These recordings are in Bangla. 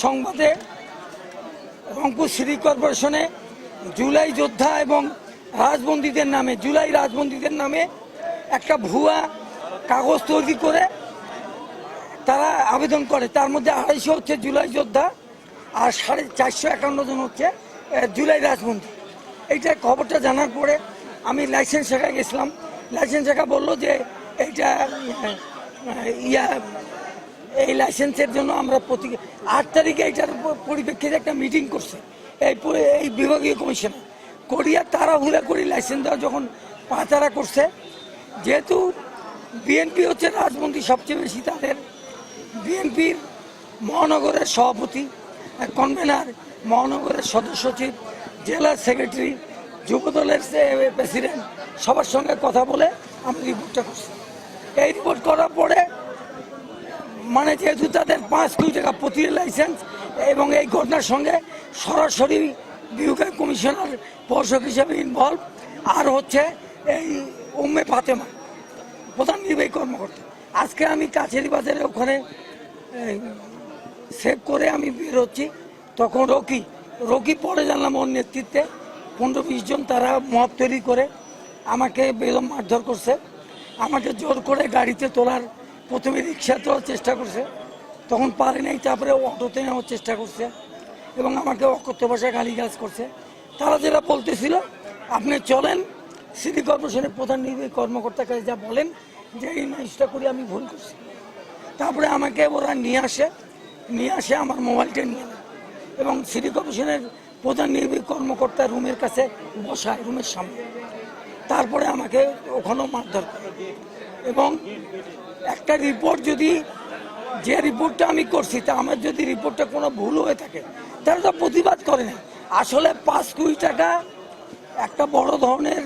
সংবাদে রংপুর সিটি কর্পোরেশনে জুলাই যোদ্ধা এবং রাজবন্দীদের নামে জুলাই রাজবন্দীদের নামে একটা ভুয়া কাগজ তৈরি করে তারা আবেদন করে। তার মধ্যে 250 হচ্ছে জুলাই যোদ্ধা আর 451 জন হচ্ছে জুলাই রাজবন্দী। এইটা খবরটা জানার পরে আমি লাইসেন্স শাখায় গেছিলাম। লাইসেন্স শাখা বললো যে এইটা এই লাইসেন্সের জন্য আমরা 8 তারিখে এইটার পরিপ্রেক্ষিতে একটা মিটিং করছে এই বিভাগীয় কমিশনে করিয়া তারা হুলা করি লাইসেন্স দেওয়া যখন পাতারা করছে। যেহেতু বিএনপি হচ্ছে রাজবন্দী সবচেয়ে বেশি, তাদের বিএনপির মহানগরের সভাপতি, কনভেনার, মহানগরের সদস্য সচিব, জেলার সেক্রেটারি, যুবদলের প্রেসিডেন্ট সবার সঙ্গে কথা বলে আমি রিপোর্টটা করছি। এই রিপোর্ট করার পরে মানে যেহেতু তাদের 5 কোটি টাকা প্রতি লাইসেন্স এবং এই ঘটনার সঙ্গে সরাসরি বিভাগীয় কমিশনার পর্ষদ হিসেবে ইনভলভ, আর হচ্ছে এই উম্মে ফাতেমা প্রধান নির্বাহী কর্মকর্তা। আজকে আমি কাছেরি বাজারে ওখানে সেভ করে আমি বের হচ্ছি, তখন রকি পরে জানলাম ওর নেতৃত্বে 15-20 জন তারা মব তৈরি করে আমাকে বেদম মারধর করছে। আমাকে জোর করে গাড়িতে তোলার, প্রথমে রিক্সা তোলার চেষ্টা করছে, তখন পারে নাই, তারপরে অটোতে নেওয়ার চেষ্টা করছে এবং আমাকে অকথ্য ভাষায় গালিগালাজ করছে। তারা যেটা বলতেছিল, আপনি চলেন সিটি কর্পোরেশনের প্রধান নির্বাহী কর্মকর্তার কাছে যা বলেন যে এই জিনিসটা করে আমি ভুল করছি। তারপরে আমাকে ওরা নিয়ে আসে আমার মোবাইলটা নিয়ে নেয় এবং সিটি কর্পোরেশনের প্রধান নির্বাহী কর্মকর্তা রুমের কাছে বসায়, রুমের সামনে। তারপরে আমাকে ওখানেও মারধর করে এবং একটা রিপোর্ট যে রিপোর্টটা আমি করছি তা আমার যদি রিপোর্টটা কোনো ভুল হয়ে থাকে তাহলে তো প্রতিবাদ করে না। আসলে 5 কোটি টাকা একটা বড় ধরনের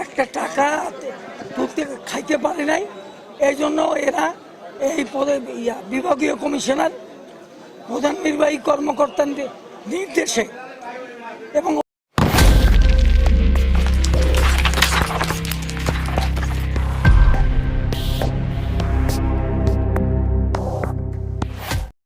একটা টাকা তুলতে খাইতে পারে নাই, এই জন্য এরা এই পদে বিভাগীয় কমিশনার প্রধান নির্বাহী কর্মকর্তার নির্দেশে এবং